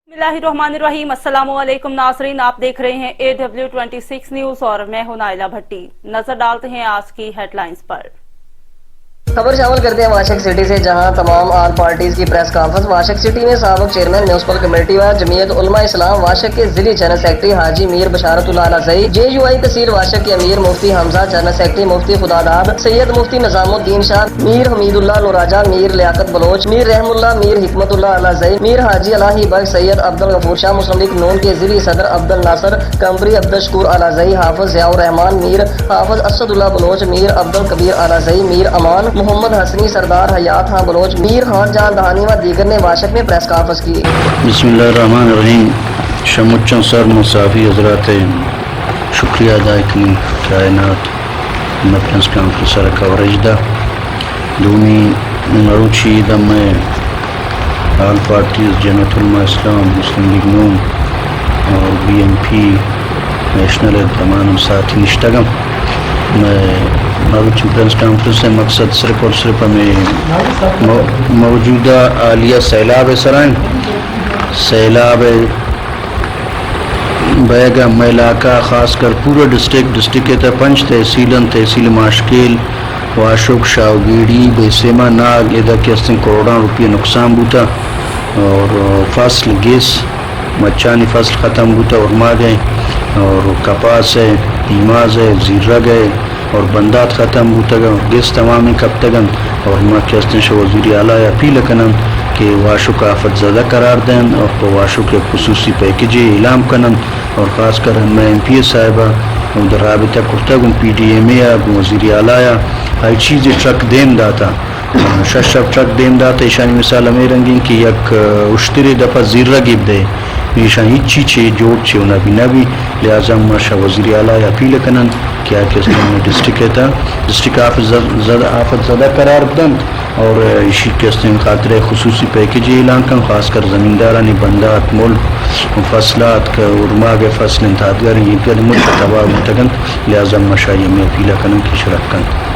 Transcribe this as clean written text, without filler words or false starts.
बिस्मिल्लाहिर्रहमानिर्रहीम। अस्सलामुअलैकुम नाज़रीन, आप देख रहे हैं AW26 न्यूज और मैं हूं नाइला भट्टी। नजर डालते हैं आज की हेडलाइंस पर। खबर शामिल करते हैं वाशक सिटी से, जहां तमाम आल पार्टीज की प्रेस कॉन्फ्रेंस। वाशक सिटी में साबिक चेयरमैन म्यूनसिपल कमेटी व जमीयत उलमा इस्लाम वाशक के जिली जनरल सेक्रेटरी हाजी मीर बशारतुल्लाह अलज़ई, JUI तहसील वाशक के अमीर मुफ्ती हमजा, जनरल सेक्रेटरी मुफ्ती खुदादाद सैयद, मुफ्ती निजामुद्दीन शाह, मीर हमीदुल्लाह नूराजा, मीर लियाकत बलोच, मीर रहमुल्लाह, मीर हिकमतुल्लाह अलज़ई, मीर हाजी अलाही बख्श, सैयद अब्दुल गफूर शाह, मुस्लिम लीग नून के जिली सदर अब्दुल नासर कंबरी, अब्दुल शकूर अलज़ई, हाफिज ज़ियाउर रहमान, मीर हाफिज असदुल्लाह बलोच, मीर अब्दुल कबीर अलज़ई, मीर अमान मोहम्मद हसनी, सरदार हयात खां बलोच, मीर खान जान दहानी व दीगर ने वाशक में प्रेस कॉन्फ्रेंस की। बिस्मिल्लाहिर्रहमानिर्रहीम। शमुच्चन सर मुसाफी हजरात शुक्रिया अदा करें कायनात में प्रेस कॉन्फ्रेंस कवरेज दा दूनी मरुची them all parties Jamiat Ulama इस्लाम, मुस्लिम लीग नून और BNP नेशनल तमाम साथी निष्ठगम मरुची प्रेस कॉन्फ्रेंस से मकसद सिर्फ और सिर्फ हमें मौजूदा आलिया सैलाब सराइन सैलाब बैगम इलाका ख़ासकर पूरा डिस्ट्रिक्ट के 5 तहसीलन तहसील माशकेल वाशुक शाहगीड़ी बेसेमा नाग इधर के 80 करोड़ रुपये नुकसान बूता और फसल गेस मचानी फसल ख़त्म बूता और मा गए और कपास है, ईमाज है, जीरा गए और बंदात ख़त्म बूतगन गेस तमामी कब तगन और माँ के वज़ीर आला अपील कनन कि वाशु का आफत ज़्यादा करार दें और तो वाशु के खुसूसी पैकेज इलाम कनन और ख़ास कर मैं MP साहिबा उधर राबिता कुर्तगन PDMA वज़ीर आला हर चीज़ ट्रक देम दाता शब ट्रक देम दाता ईशानी मिसाल हमें रंगी कि यक उश्तरी दफ़ा जीरा गिब दे ईशा ही चीचे जोड़ चे उना भी नबी लिहाजा माशा वज़ीर आला अपील कनन क्या कि डिस्ट्रिक्ट आफत ज़्यादा करार दन और इसी के खातिर खुसूसी पैकेज ऐलान कर ख़ासकर ज़मींदारानी बंदात मुल फसलात का उर्मा के फसल इंतजार ये मुल्क तबाह मुतगन लिहाजा माशा ये में अपील कनन की शरक कन।